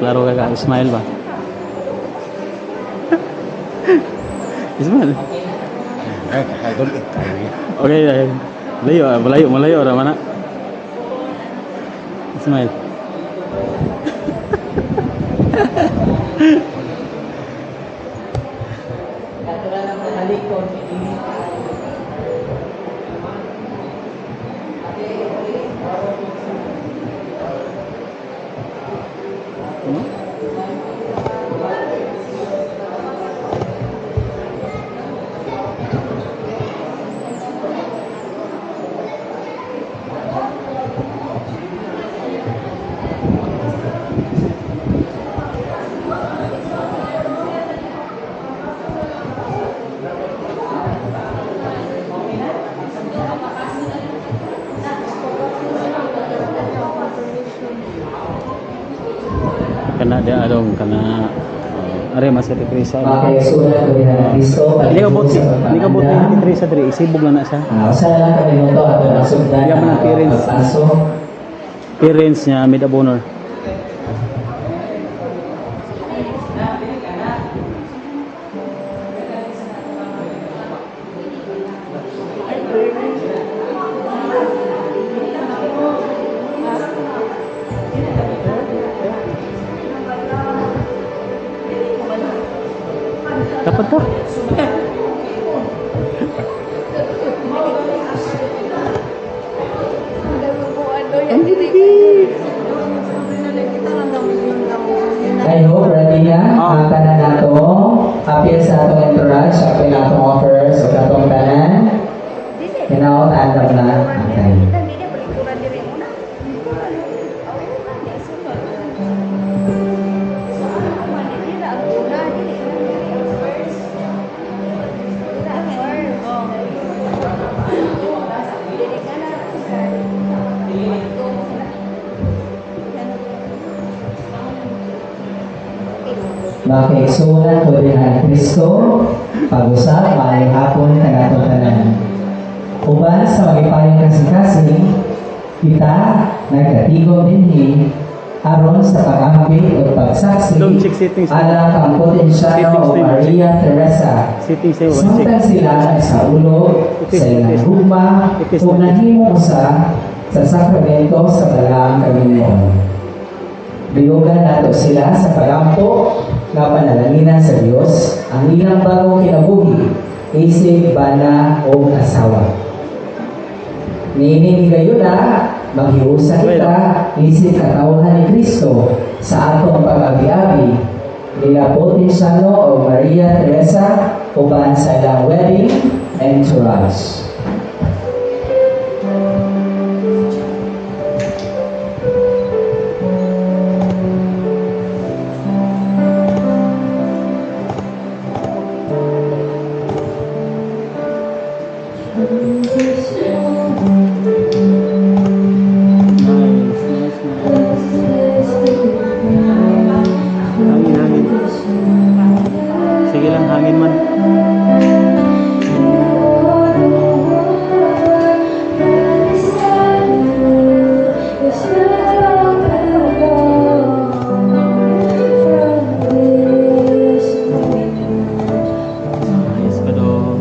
Klaro ka ka. Smile ba? Smile. Idol tayo. Okay, malayo, malayo, malayo. Ramana. Smile. Kana dia adong kana are masih di Krisa. Ini kabut ni Krisa diri isibog lang na siya. Usaha lang kami mo to ato na sundan. Iya man parents. Parents niya mid abonor. Dapat to. I hope ready na tanan nato appeal sa atong entourage, appeal na atong offers o atong tanan. Kinaot andam na. Okay. Makiksunan ko din ang Kristo, pag-usap, maayong hapon, kanatong tanan. Uban sa magipayong kasing-kasing, kita nagkatigong dinhi aron sa pag-ambit o pagsaksi alang ang potensyano o Maria Teresa. Samtang sila sa ulo, sa ilang hugma, kung nahimo sa sakramento sa Balang Kaminoon. Biyogan nato sila sa pagampo nga panalanginan sa Dios ang ilang bagong kinabuhi, isip, bana o asawa. Niining gayon na maghiusa kita isip katawhan ni Kristo sa atong pag-abi-abi nila Potensyano o Maria Teresa uban sa ilang wedding entourage. Sige lang, hangin man. Ayos ka doon.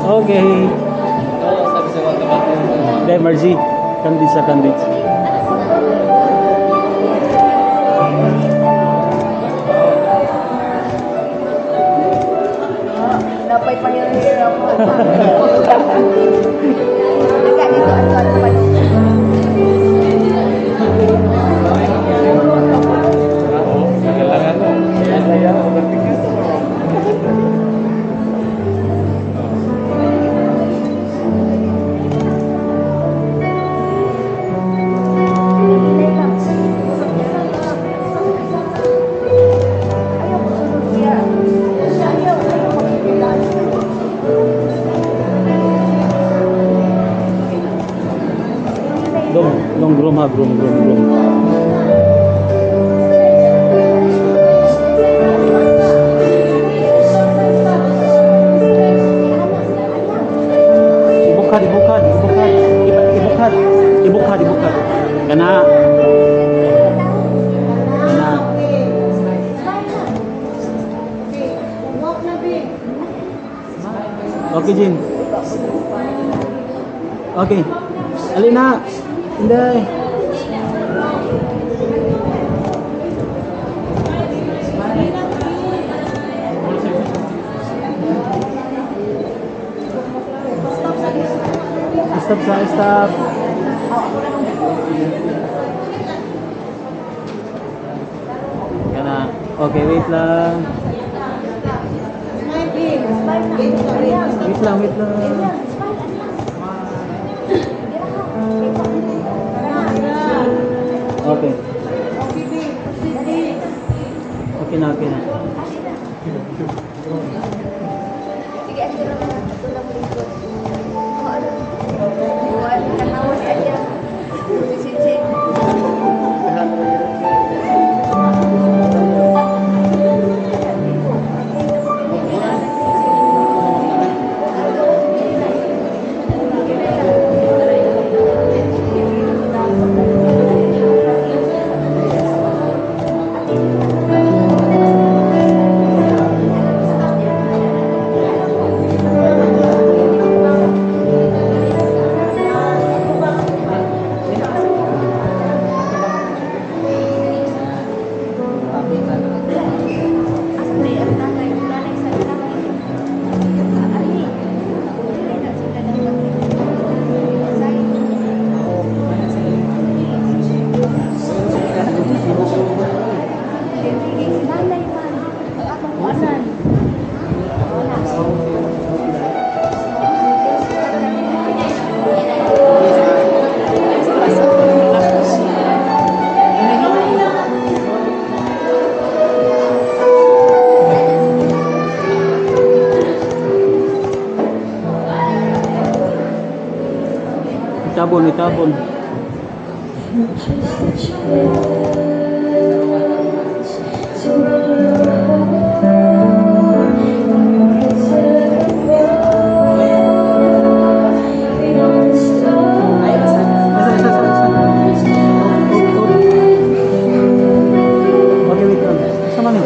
Okay. Dahil Margie, kandit sa kandit. Dapat pahirap-hirap mo. Agak dito ang tuwan sa palo. Dong groom ha, groom. Ibukad. Kana. Okay, Jin. Okay. Alina. Inday. Stop. Kana. Okay, wait lang. Wait lang. Okay. Okay na. Sige, ito lang likod. Kanawas aja. Sisi. Itabon. Okay, wait lang. Sama niyo.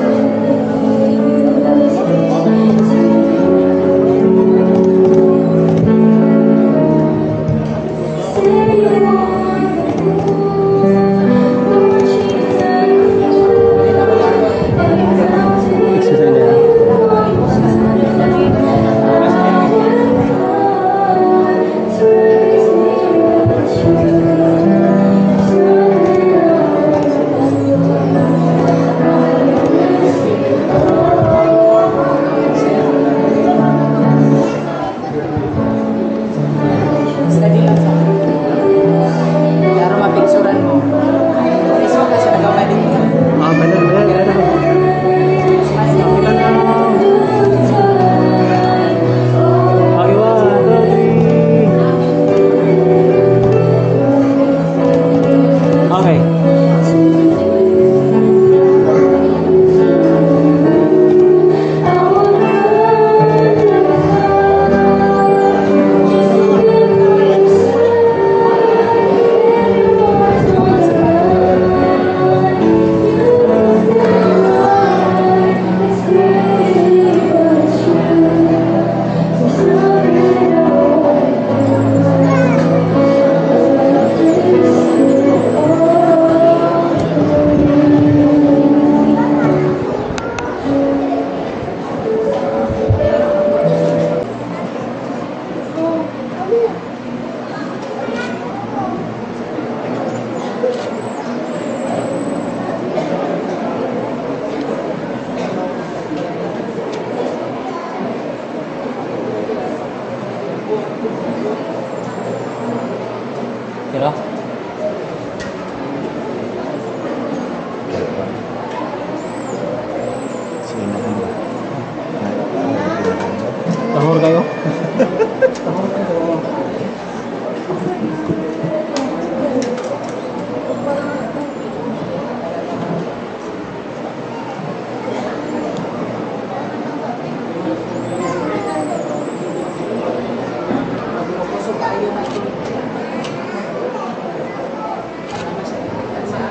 Tahor kayo?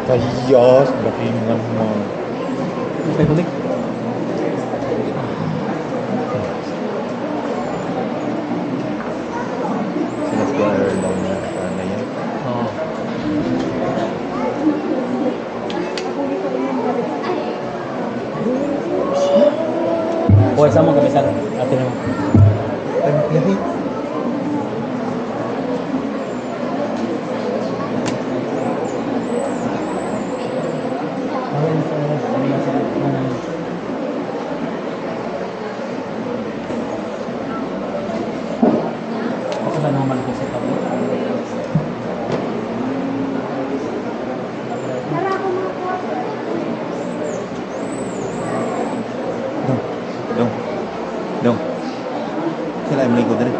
Kahiyas, batingan mo. Okay, balik. Sinasquire daw niya sana yan. Oo. Buhay sa mo kami sa atin mo. Ay, Ako na naman ko sa tabi. Tara ako mga po. Dong. Dong. Sila ay malikod rin.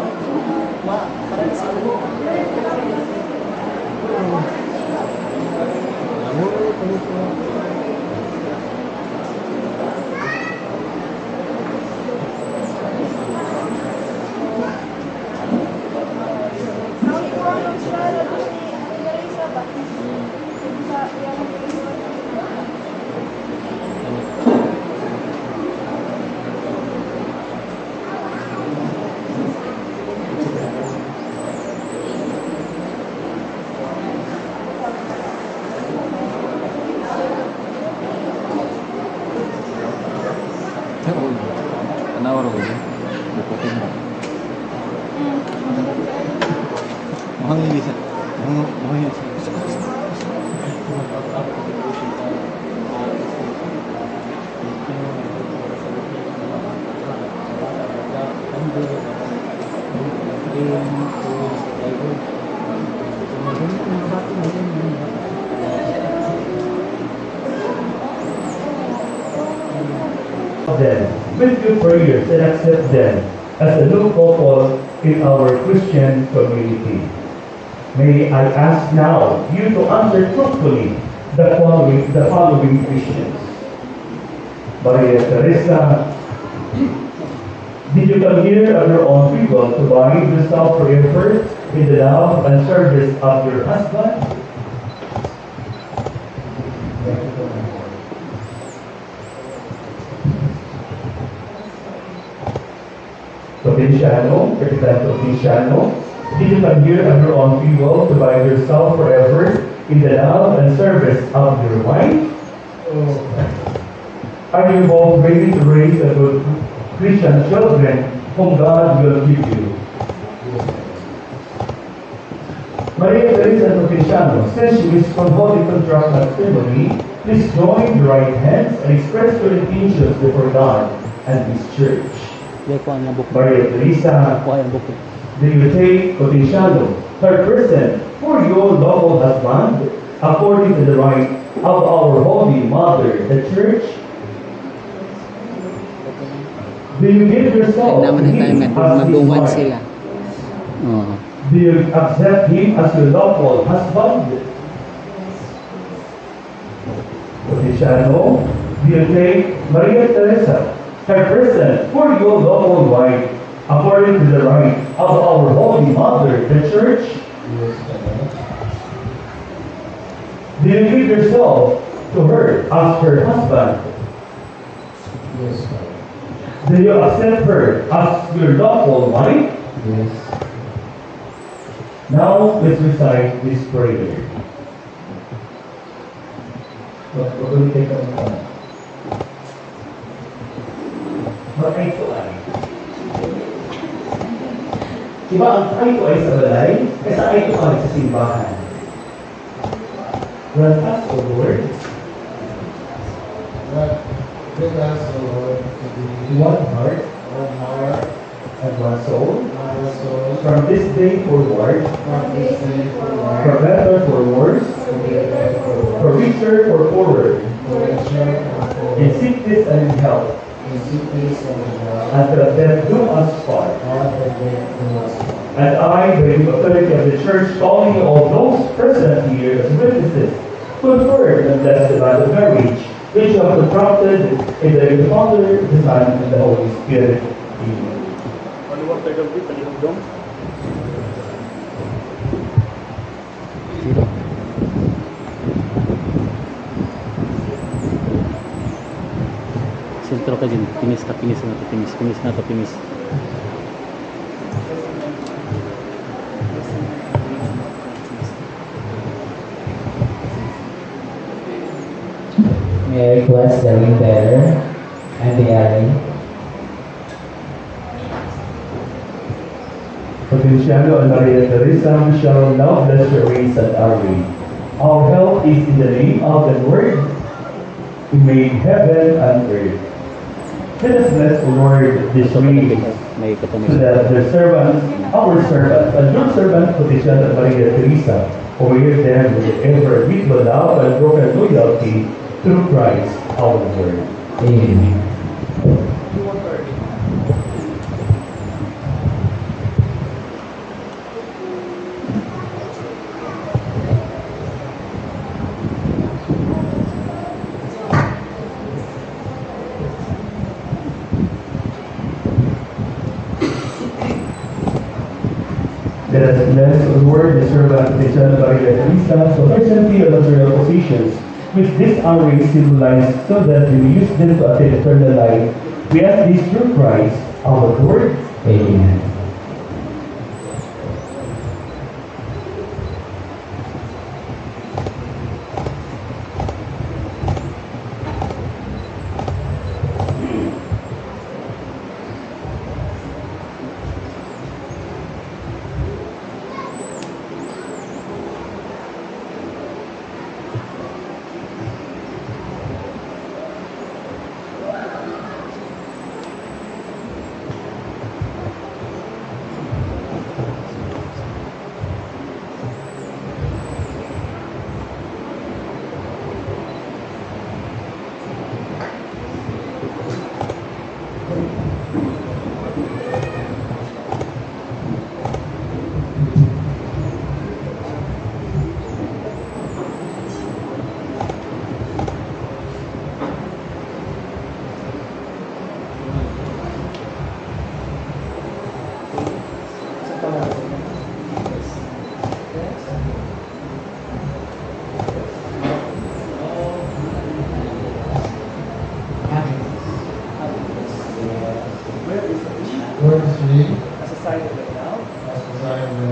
Tanawar ko yun. Bukutin mo. Mukhang lilisa. Mukhang lilisa. Them with your prayers and accept them as a new couple in our Christian community. May I ask now you to answer truthfully the following questions. Maria Teresa, did you come here of your own free will to bind yourself forever in the love and service of your husband? Provinciano, Capitan Provinciano, did you come here of your own free will to bind yourself forever in the love and service of your wife? Are you both ready to raise a good Christian children whom God will give you? Maria Teresa Provinciano, since you wish to hold the contract of ceremony, please join your right hands and express your intentions before God and His church. Hindi ko ang book. Maria Teresa, Ako ay ang book. do you take Provinciano, third person, for your lawful husband, according to the right of our Holy Mother, the Church? Do you give yourself to naman him tayo as his maduwan wife? sila. Oo. Do you accept him as your lawful husband? Provinciano, do you take Maria Teresa, her person, for your lawful wife, according to the right of our Holy Mother, the Church? Do you give yourself to her as her husband? Yes. Do you accept her as your lawful wife? Yes. Now, let's recite this prayer. What will we take on the Mag-ay ito ay. Diba ang ay ito ay sa balay, kaysa ay ito ay sa simbahan. Grant us, O Lord, Bring us, O Lord, to be one heart one heart, and one soul, one soul, from this day forward, from this day forward, for better, for worse, for richer, for poorer, for richer and in poorer, sickness and in health, in sickness and in health, until death do us part. until death do us part. And I, by the authority of the Church, calling all those present here as witnesses, confirm and bless the bond of marriage, which you have contracted in the name of the Father, the Son, and the Holy Spirit. Amen. Sentro ka dyan. Pinis na to. Pinis na to. May I request the ring bearer and the earring. Potenciano and Maria Teresa, we shall now bless your race and our way. Our help is in the name of the Lord, who made heaven and earth. Let us bless the Lord this race, May so katamay. that the servants, our servants, and your servant, Potenciano and Maria Teresa, obey them with ever mutual love and broken loyalty through Christ our Lord. Amen. Let us bless the Lord, the servant, Potenciano and Maria Teresa, so presently on material positions, which this our race symbolize, so that we use them to attain eternal life. We ask this through Christ our Lord. Amen. Word is free, as a sign of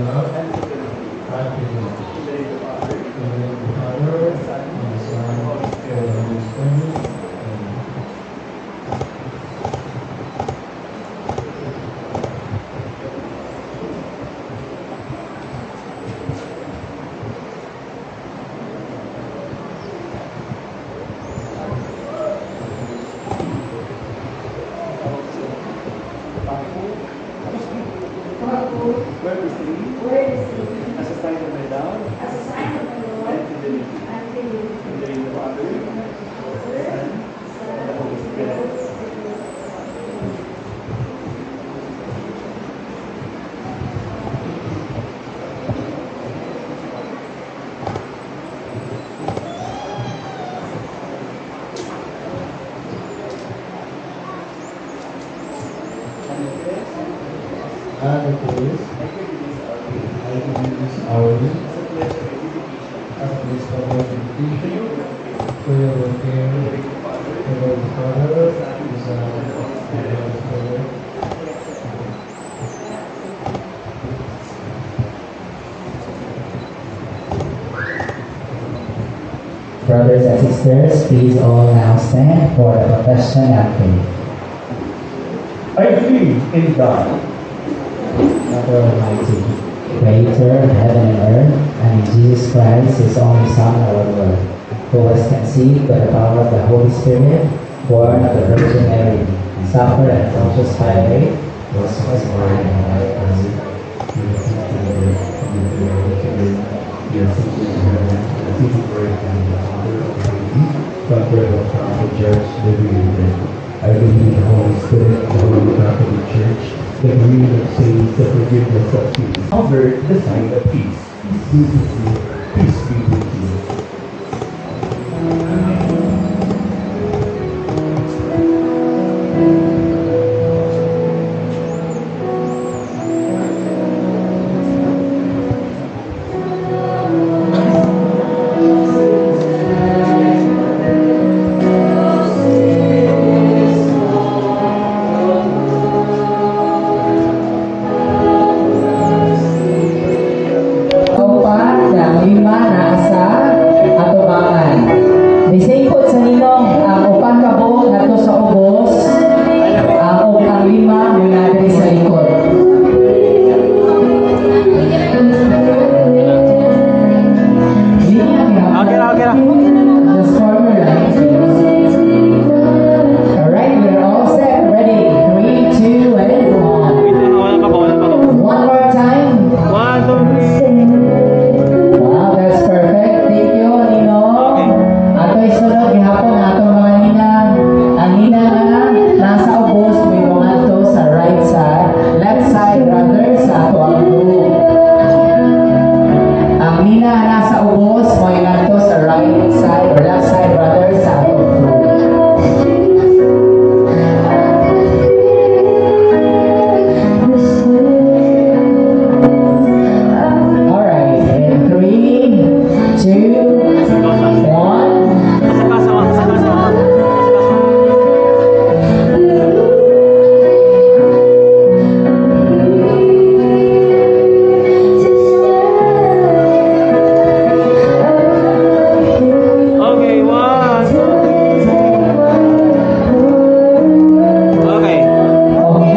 love, and fidelity. In the name of the Father, and the Son, and the Holy Spirit. Amen. Word is free, As a sign of my love, as a sign of the Lord, and fidelity. and fidelity. In the name of the Father, and the Holy Spirit. And it is, I give this hourly as a place of identification for your welfare, for the Father, the Son, and the Holy Spirit. Brothers and sisters, please all now stand for the profession of faith. I believe in God, Father Almighty, Creator of heaven and earth, and in Jesus Christ, His only Son, our Lord, who was conceived by the power of the Holy Spirit, born of the Virgin Mary, suffered and Pontius Pilate, was crucified and died for us. I believe in the Holy Spirit, the Holy Catholic Church, the communion of saints, the forgiveness of sins. Cover the sign of peace. Peace be with you. Peace be with you. Upat ng lima na asa atubangan. Disingkot sa ninong ang upat ka buok nato sa ubos, ang lima mula diri sa likod. Linya niya. Okay na. Just former line, please. Alright, we're all set. Ready? 3, 2, and 1. Wait lang, wala pa. One more time. 1, 2, 3. Wow, that's perfect. Thank you, Ninong. Ato isunod gihapon ato mga ninang. Ang ninang nga nasa ubos may mga to sa right side, left side rather sa ato ang blue. Ang ninang nasa ubos may mga to sa right side or left side rather sa ato blue. Alright, in 3, 2, 1. Okay, 1. Okay. Okay.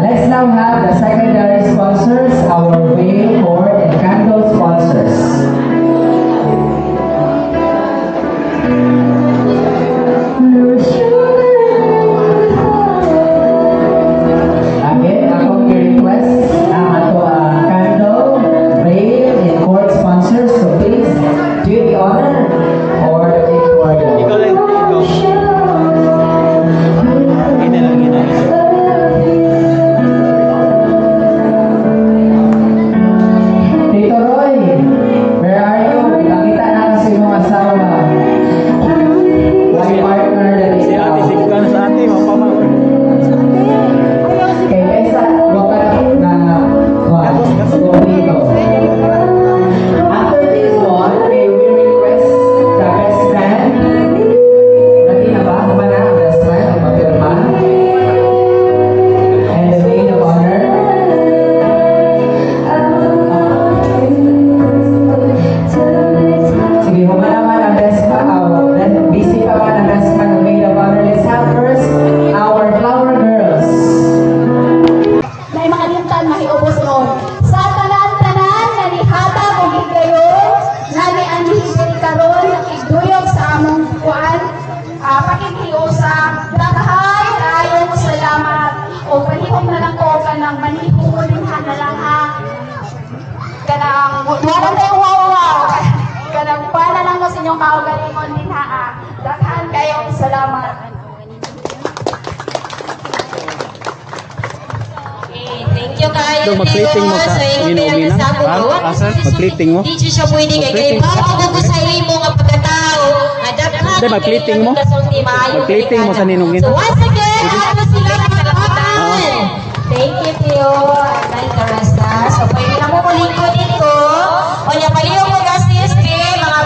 Let's now have the secondary sponsors, our veil, cord, and candle sponsors. Again, akong i-request ang ato ang candle, veil, and cord sponsors. So please do the honor or the pictorial. Ikaw lang, ikaw. Gina lang. Tito Roy, where are you? Nakita na kasi mong asawa. My partner na Si ikaw. ate, sige ka na sa ate, mapama. Kay Esa, waka na conmigo. After this one, may we request the best man. Ready na ba? Ano ba na ang best man? Ang papirma? And the maid of honor. Sige, humanaman ang best man. Busy pa man ang best man ng maid of honor. Let's have first our flower girls. May makalimtan mahiubos ron. Sa tanan-tanan nga nihata o higayon, nga ni anhibir karon nakiduyog sa among kuan, pakikiyusa, daghay ayong salamat. O panihong na lang ko kanang manihong din na lang ha. Kanang wala tayong wow. Kanang pana lang ko sa inyong kaugalingon din ha. Daghan kayong salamat. Thank you kayo. So, mag-plating mo sa inuuminan? Ha? Asa? Mag-plating mo? Di siya pwede kay kay Mag-plating. bago ko sa imo nga pagkatao. Adapta. Hindi, mag-plating mo. Mag-plating mo sa ninong So once again, ano sila kapatan? Thank you Tio. Nay Teresa. So pwede na mo lingkod dito. O niya paliw mo gastis kay mga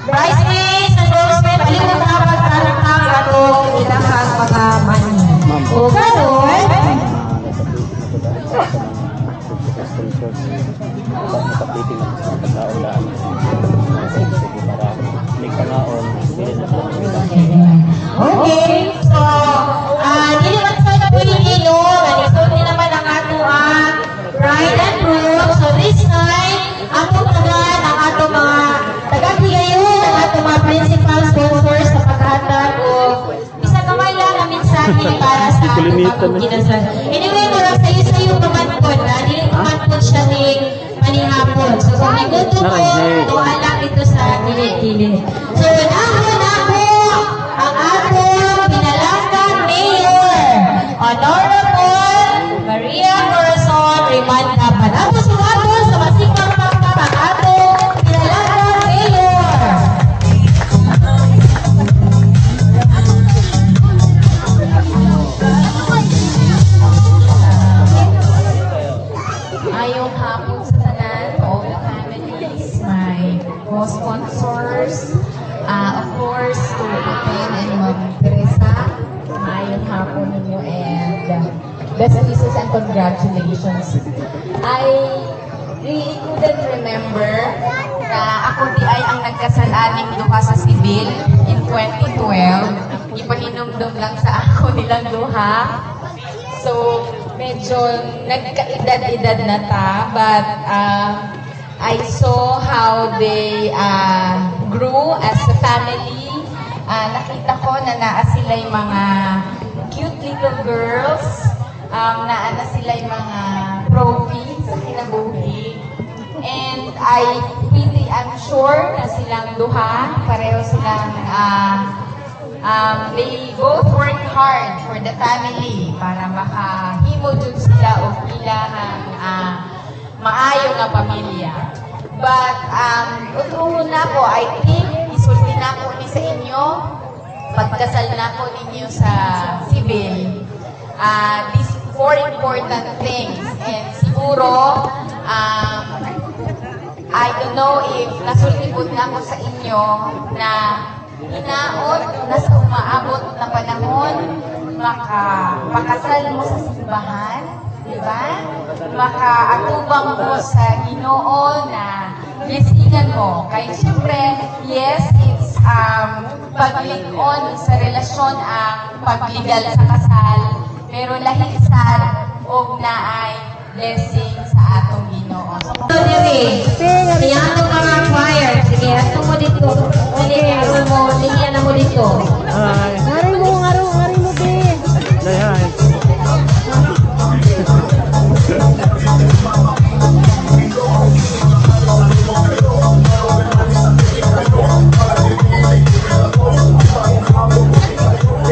bridesmaids and groomsmen. Paliw mo na pagtarang ato ilahang mga mani. O ganon. Nakapliting na sa pagkaon daan. Sige, para may pangaon, hindi na sa Okay, so, dili man sa pwede no, ganito naman ang ato bride and groom. So this night, ato tagan ang ato mga taga-higayon, ang ato mga principal sponsors sa paghatag o isa kamay lang ang mensahe para sa ato mga kinasal. Anyway, mura sayo pamampon na, dili pamampon siya ni manihapon. So kung nigutom ko, tuwala ito sa gilid-gilid. So, nahon ako ang ato pinala best wishes and congratulations. I really couldn't remember na ako di ay ang nagkasalaning duha sa sibil in 2012. Ipahinumdum lang sa ako nilang duha. So, medyo nagkaedad-edad na ta, but I saw how they grew as a family. Nakita ko na naa sila'y mga cute little girls, naa na sila'y mga trophy sa kinabuhi. And I'm sure na silang duha, pareho silang they both work hard for the family para makahimo jud sila og ilahang maayo nga pamilya. But utuhon na ko, I think isulti na ko ni sa inyo pagkasal na ko ninyo sa civil. These four important things, and siguro I don't know if nasultibot na ko sa inyo na hinaot na sa umaabot na panahon, makapakasal mo sa simbahan, di ba? Makaatubang mo sa Ginoo na blessingan mo. Kaya siyempre, yes, it's pag-lig-on sa relasyon ang pagligal sa kasal, pero lahisan o naay blessing sa atong Ginoo. So, Diri, kaya itong mga choir, sige, ato mo dito. Ato mo, linya na mo dito. Hi. Hari mo, be. Hi.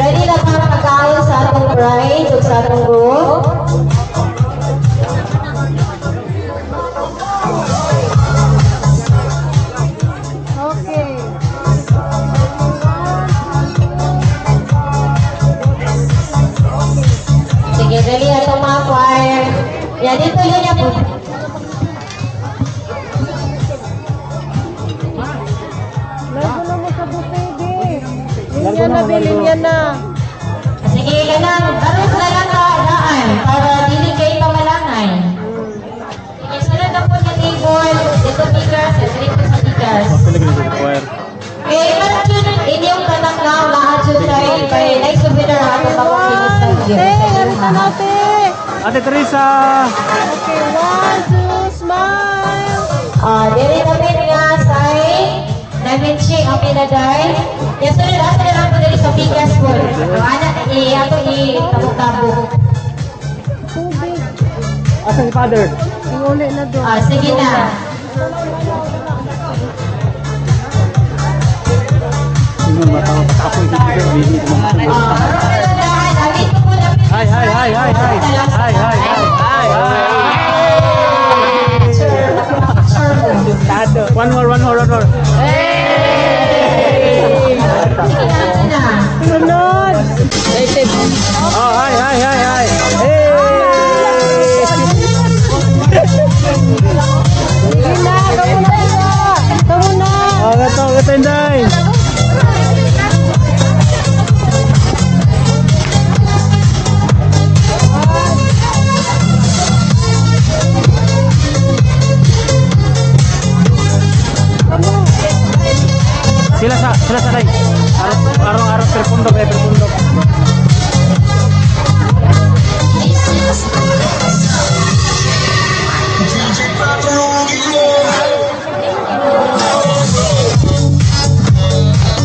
Ready na para pagkain sa atong bride o sa atong group? Okay. Sige, ready na itong mga choir. Yan, dito yun yan po. Largo na mo sa buffet, be. Linya na, be. Linya na. Sige, ganang, aros na lang kaadaan para dili kayo pamalangay. Sige, sunod na po yung table. Dito tigas, dito sa tigas. Pilig na dito, choir. Eh, ba't yun inyong tanak na lahat yun kay next souvenir ato pa kung kinusta Te, haris na natin. Ate Teresa! Okay, 1, 2, smile. Dili kami nga say naminching ang pinaday. Yan sunod asa na lang po dali sa bigas po. Ang anak, ato tabok-tabok. Tubig. Asa si Father? Uli na doon. Sige na. Sino matawag ako dito bini mo. Hi. One more. Sunod. Oh, hi. Hey! Sige na, kamu na. Oh, gato, Inday. Sila sa lay. Arong-arong perpundok.